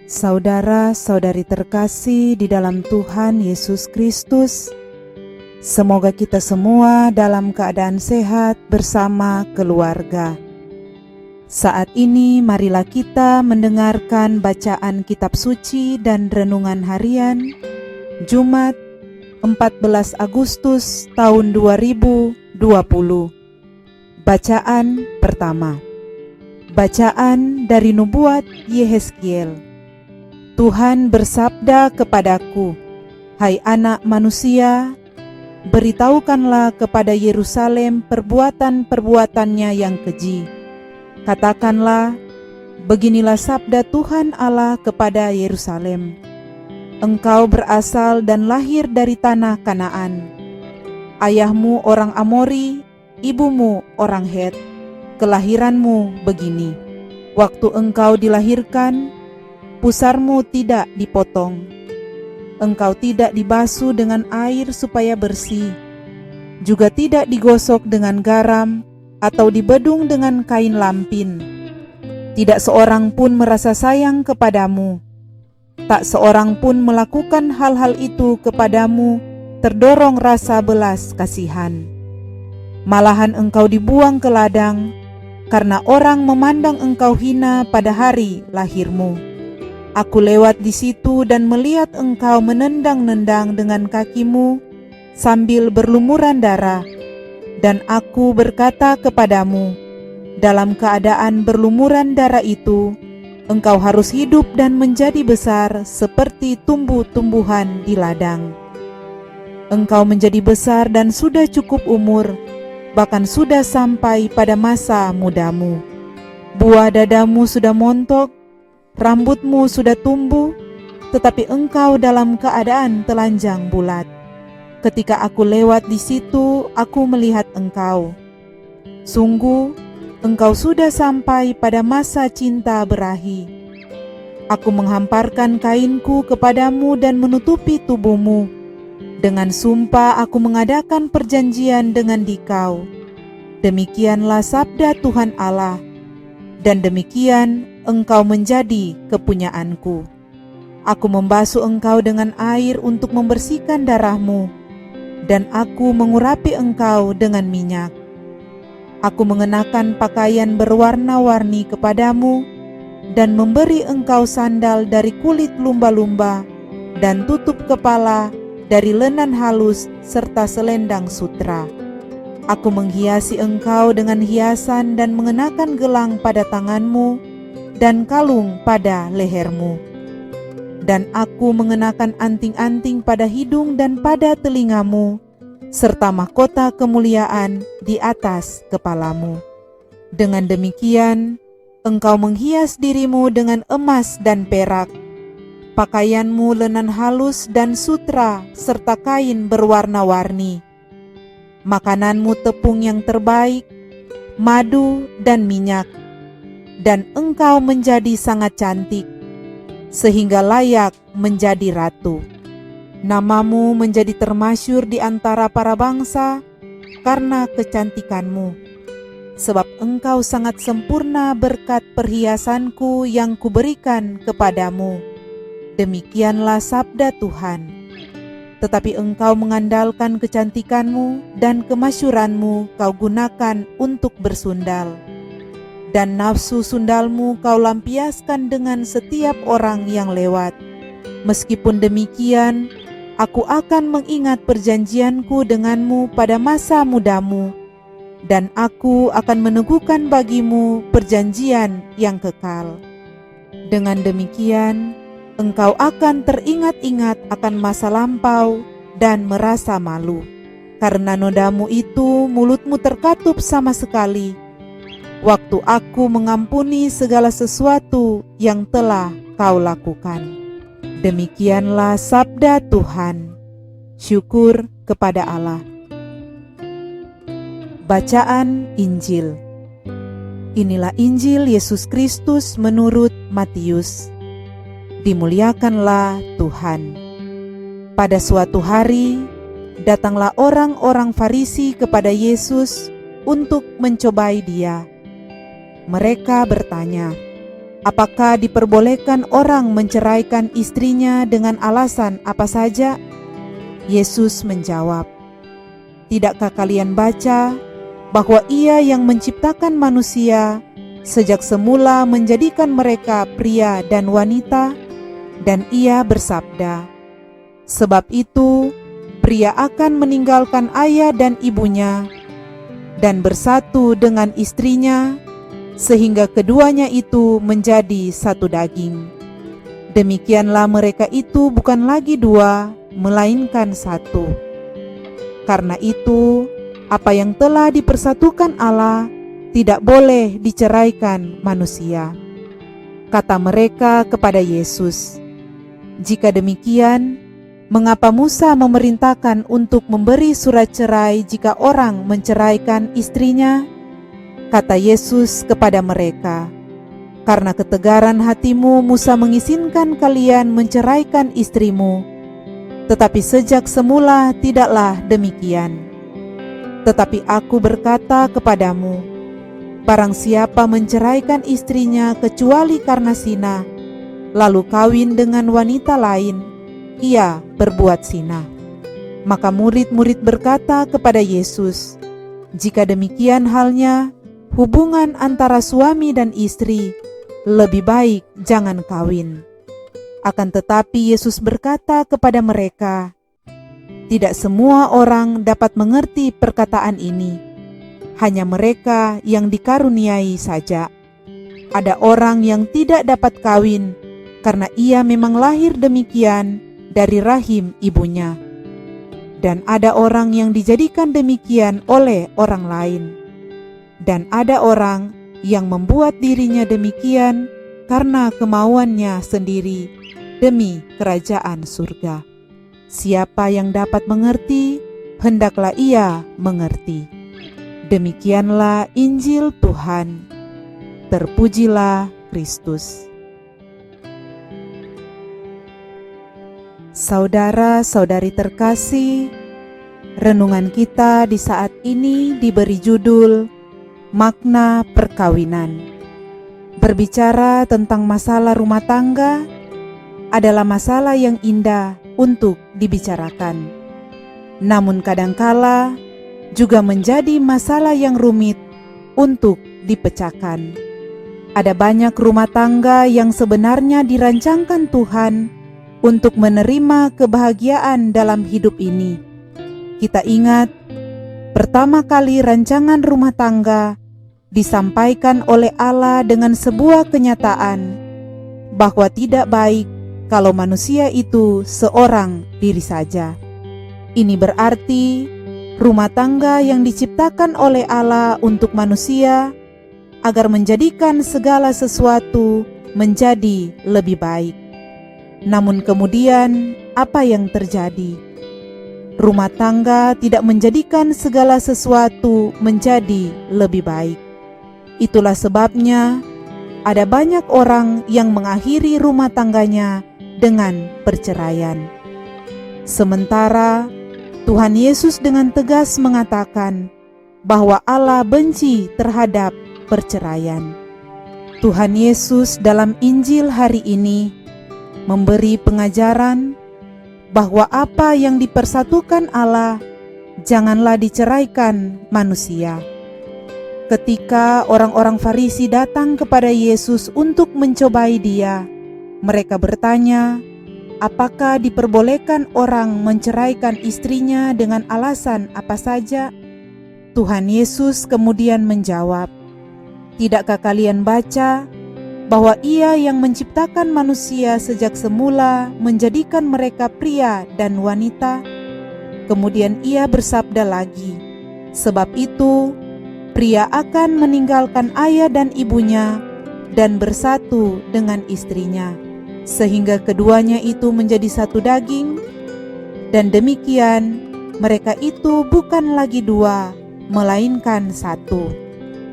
Saudara-saudari terkasih di dalam Tuhan Yesus Kristus, semoga kita semua dalam keadaan sehat bersama keluarga. Saat ini marilah kita mendengarkan bacaan kitab suci dan renungan harian Jumat 14 Agustus tahun 2020. Bacaan pertama. Bacaan dari nubuat Yehezkiel. Tuhan bersabda kepadaku, "Hai anak manusia, beritahukanlah kepada Yerusalem perbuatan-perbuatannya yang keji. Katakanlah, beginilah sabda Tuhan Allah kepada Yerusalem. Engkau berasal dan lahir dari tanah Kanaan. Ayahmu orang Amori, ibumu orang Het. Kelahiranmu begini. Waktu engkau dilahirkan, pusarmu tidak dipotong. Engkau tidak dibasuh dengan air supaya bersih, juga tidak digosok dengan garam atau dibedung dengan kain lampin. Tidak seorang pun merasa sayang kepadamu. Tak seorang pun melakukan hal-hal itu kepadamu terdorong rasa belas kasihan. Malahan engkau dibuang ke ladang, karena orang memandang engkau hina pada hari lahirmu. Aku lewat di situ dan melihat engkau menendang-nendang dengan kakimu sambil berlumuran darah. Dan aku berkata kepadamu, dalam keadaan berlumuran darah itu, engkau harus hidup dan menjadi besar seperti tumbuh-tumbuhan di ladang. Engkau menjadi besar dan sudah cukup umur, bahkan sudah sampai pada masa mudamu. Buah dadamu sudah montok, rambutmu sudah tumbuh, tetapi engkau dalam keadaan telanjang bulat. Ketika aku lewat di situ, aku melihat engkau. Sungguh, engkau sudah sampai pada masa cinta berahi. Aku menghamparkan kainku kepadamu dan menutupi tubuhmu. Dengan sumpah aku mengadakan perjanjian dengan dikau. Demikianlah sabda Tuhan Allah, dan demikian engkau menjadi kepunyaanku. Aku membasuh engkau dengan air untuk membersihkan darahmu, dan aku mengurapi engkau dengan minyak. Aku mengenakan pakaian berwarna-warni kepadamu, dan memberi engkau sandal dari kulit lumba-lumba, dan tutup kepala dari lenan halus serta selendang sutra. Aku menghiasi engkau dengan hiasan dan mengenakan gelang pada tanganmu, dan kalung pada lehermu. Dan aku mengenakan anting-anting pada hidung dan pada telingamu, serta mahkota kemuliaan di atas kepalamu. Dengan demikian, engkau menghias dirimu dengan emas dan perak, pakaianmu lenan halus dan sutra serta kain berwarna-warni. Makananmu tepung yang terbaik, madu dan minyak. Dan engkau menjadi sangat cantik, sehingga layak menjadi ratu. Namamu menjadi termasyhur di antara para bangsa karena kecantikanmu, sebab engkau sangat sempurna berkat perhiasanku yang kuberikan kepadamu. Demikianlah sabda Tuhan. Tetapi engkau mengandalkan kecantikanmu dan kemasyhuranmu kau gunakan untuk bersundal. Dan nafsu sundalmu kau lampiaskan dengan setiap orang yang lewat. Meskipun demikian, aku akan mengingat perjanjianku denganmu pada masa mudamu, dan aku akan meneguhkan bagimu perjanjian yang kekal. Dengan demikian, engkau akan teringat-ingat akan masa lampau dan merasa malu, karena nodamu itu mulutmu terkatup sama sekali, waktu aku mengampuni segala sesuatu yang telah kau lakukan. Demikianlah sabda Tuhan. Syukur kepada Allah. Bacaan Injil. Inilah Injil Yesus Kristus menurut Matius. Dimuliakanlah Tuhan. Pada suatu hari, datanglah orang-orang Farisi kepada Yesus untuk mencobai Dia. Mereka bertanya, Apakah diperbolehkan orang menceraikan istrinya dengan alasan apa saja? Yesus menjawab, "Tidakkah kalian baca bahwa Ia yang menciptakan manusia sejak semula menjadikan mereka pria dan wanita? Dan Ia bersabda, 'Sebab itu pria akan meninggalkan ayah dan ibunya dan bersatu dengan istrinya, sehingga keduanya itu menjadi satu daging.' Demikianlah mereka itu bukan lagi dua, melainkan satu. Karena itu, apa yang telah dipersatukan Allah tidak boleh diceraikan manusia." Kata mereka kepada Yesus, "Jika demikian, mengapa Musa memerintahkan untuk memberi surat cerai jika orang menceraikan istrinya?" Kata Yesus kepada mereka, "Karena ketegaran hatimu Musa mengizinkan kalian menceraikan istrimu, tetapi sejak semula tidaklah demikian. Tetapi aku berkata kepadamu, barang siapa menceraikan istrinya kecuali karena zina, lalu kawin dengan wanita lain, ia berbuat zina." Maka murid-murid berkata kepada Yesus, "Jika demikian halnya, hubungan antara suami dan istri lebih baik jangan kawin." Akan tetapi Yesus berkata kepada mereka, "Tidak semua orang dapat mengerti perkataan ini, hanya mereka yang dikaruniai saja. Ada orang yang tidak dapat kawin karena ia memang lahir demikian dari rahim ibunya. Dan ada orang yang dijadikan demikian oleh orang lain. Dan ada orang yang membuat dirinya demikian karena kemauannya sendiri demi kerajaan surga. Siapa yang dapat mengerti, hendaklah ia mengerti." Demikianlah Injil Tuhan. Terpujilah Kristus. Saudara-saudari terkasih, renungan kita di saat ini diberi judul Makna Perkawinan. Berbicara tentang masalah rumah tangga adalah masalah yang indah untuk dibicarakan, namun kadangkala juga menjadi masalah yang rumit untuk dipecahkan. Ada banyak rumah tangga yang sebenarnya dirancangkan Tuhan untuk menerima kebahagiaan dalam hidup ini. Kita ingat, pertama kali rancangan rumah tangga disampaikan oleh Allah dengan sebuah kenyataan bahwa tidak baik kalau manusia itu seorang diri saja. Ini berarti rumah tangga yang diciptakan oleh Allah untuk manusia agar menjadikan segala sesuatu menjadi lebih baik. Namun kemudian apa yang terjadi? Rumah tangga tidak menjadikan segala sesuatu menjadi lebih baik. Itulah sebabnya ada banyak orang yang mengakhiri rumah tangganya dengan perceraian. Sementara Tuhan Yesus dengan tegas mengatakan bahwa Allah benci terhadap perceraian. Tuhan Yesus dalam Injil hari ini memberi pengajaran bahwa apa yang dipersatukan Allah janganlah diceraikan manusia. Ketika orang-orang Farisi datang kepada Yesus untuk mencobai Dia, mereka bertanya, apakah diperbolehkan orang menceraikan istrinya dengan alasan apa saja? Tuhan Yesus kemudian menjawab, "Tidakkah kalian baca bahwa Ia yang menciptakan manusia sejak semula menjadikan mereka pria dan wanita?" Kemudian Ia bersabda lagi, "Sebab itu, pria akan meninggalkan ayah dan ibunya dan bersatu dengan istrinya, sehingga keduanya itu menjadi satu daging, dan demikian mereka itu bukan lagi dua, melainkan satu.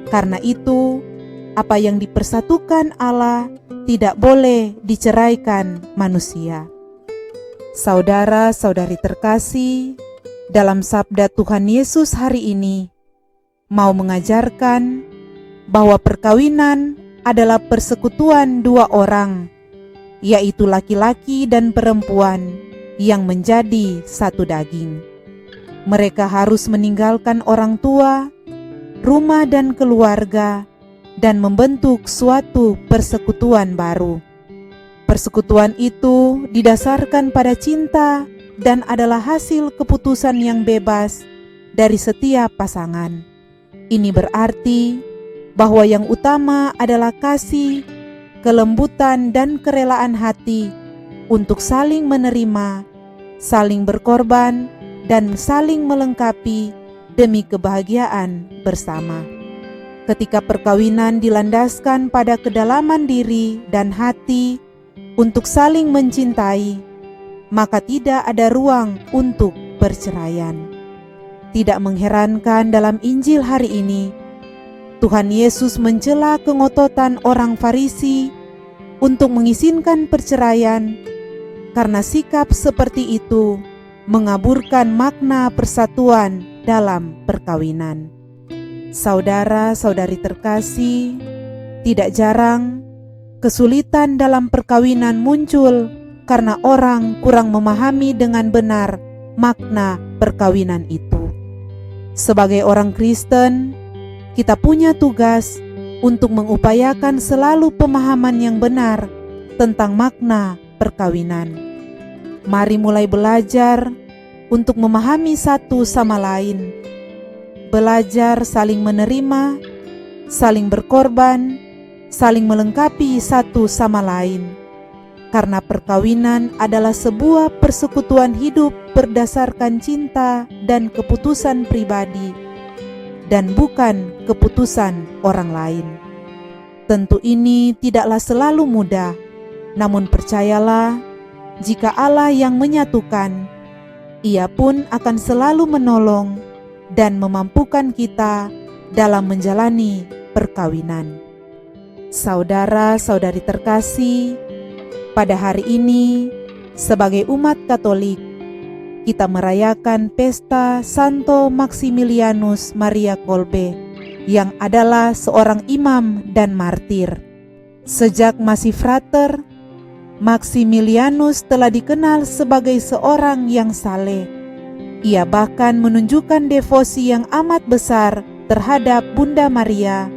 Karena itu, apa yang dipersatukan Allah tidak boleh diceraikan manusia." Saudara-saudari terkasih, dalam sabda Tuhan Yesus hari ini mau mengajarkan bahwa perkawinan adalah persekutuan dua orang, yaitu laki-laki dan perempuan yang menjadi satu daging. Mereka harus meninggalkan orang tua, rumah dan keluarga, dan membentuk suatu persekutuan baru. Persekutuan itu didasarkan pada cinta dan adalah hasil keputusan yang bebas dari setiap pasangan. Ini berarti bahwa yang utama adalah kasih, kelembutan, dan kerelaan hati untuk saling menerima, saling berkorban, dan saling melengkapi demi kebahagiaan bersama. Ketika perkawinan dilandaskan pada kedalaman diri dan hati untuk saling mencintai, maka tidak ada ruang untuk perceraian. Tidak mengherankan dalam Injil hari ini, Tuhan Yesus mencela kengototan orang Farisi untuk mengizinkan perceraian, karena sikap seperti itu mengaburkan makna persatuan dalam perkawinan. Saudara-saudari terkasih, tidak jarang kesulitan dalam perkawinan muncul karena orang kurang memahami dengan benar makna perkawinan itu. Sebagai orang Kristen, kita punya tugas untuk mengupayakan selalu pemahaman yang benar tentang makna perkawinan. Mari mulai belajar untuk memahami satu sama lain, belajar saling menerima, saling berkorban, saling melengkapi satu sama lain. Karena perkawinan adalah sebuah persekutuan hidup berdasarkan cinta dan keputusan pribadi, dan bukan keputusan orang lain. Tentu ini tidaklah selalu mudah, namun percayalah, jika Allah yang menyatukan, Ia pun akan selalu menolong dan memampukan kita dalam menjalani perkawinan. Saudara-saudari terkasih, pada hari ini, sebagai umat Katolik, kita merayakan pesta Santo Maximilianus Maria Kolbe, yang adalah seorang imam dan martir. Sejak masih frater, Maximilianus telah dikenal sebagai seorang yang saleh. Ia bahkan menunjukkan devosi yang amat besar terhadap Bunda Maria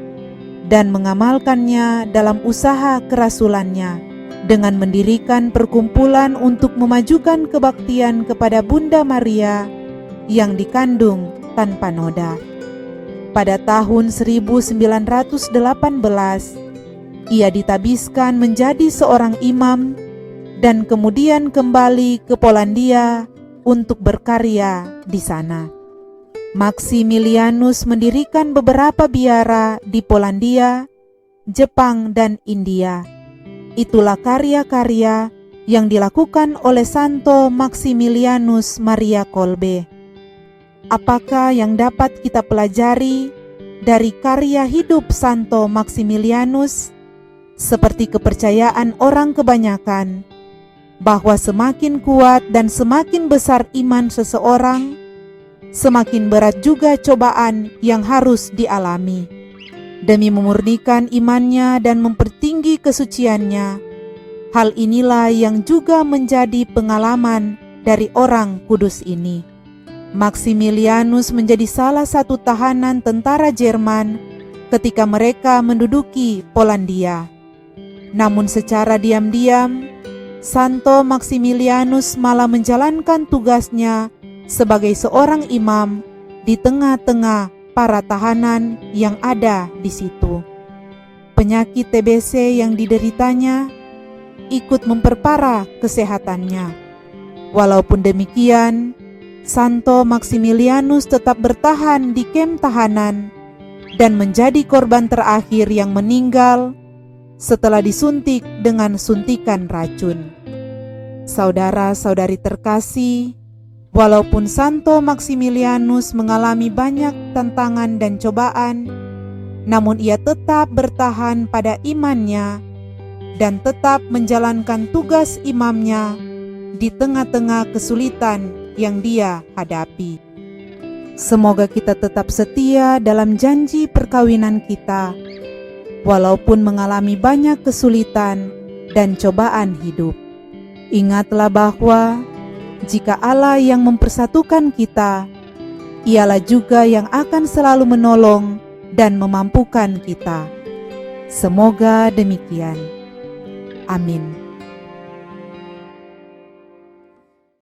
dan mengamalkannya dalam usaha kerasulannya dengan mendirikan perkumpulan untuk memajukan kebaktian kepada Bunda Maria yang dikandung tanpa noda. Pada tahun 1918, ia ditabiskan menjadi seorang imam dan kemudian kembali ke Polandia untuk berkarya di sana. Maximilianus mendirikan beberapa biara di Polandia, Jepang, dan India. Itulah karya-karya yang dilakukan oleh Santo Maximilianus Maria Kolbe. Apakah yang dapat kita pelajari dari karya hidup Santo Maximilianus? Seperti kepercayaan orang kebanyakan, bahwa semakin kuat dan semakin besar iman seseorang, semakin berat juga cobaan yang harus dialami. Demi memurnikan imannya dan mempertinggi kesuciannya, hal inilah yang juga menjadi pengalaman dari orang kudus ini. Maximilianus menjadi salah satu tahanan tentara Jerman ketika mereka menduduki Polandia. Namun secara diam-diam, Santo Maximilianus malah menjalankan tugasnya sebagai seorang imam di tengah-tengah para tahanan yang ada di situ. Penyakit TBC yang dideritanya ikut memperparah kesehatannya. Walaupun demikian, Santo Maximilianus tetap bertahan di kem tahanan dan menjadi korban terakhir yang meninggal setelah disuntik dengan suntikan racun. Saudara-saudari terkasih, walaupun Santo Maximilianus mengalami banyak tantangan dan cobaan, namun ia tetap bertahan pada imannya dan tetap menjalankan tugas imamnya di tengah-tengah kesulitan yang dia hadapi. Semoga kita tetap setia dalam janji perkawinan kita walaupun mengalami banyak kesulitan dan cobaan hidup. Ingatlah bahwa jika Allah yang mempersatukan kita, Ialah juga yang akan selalu menolong dan memampukan kita. Semoga demikian. Amin.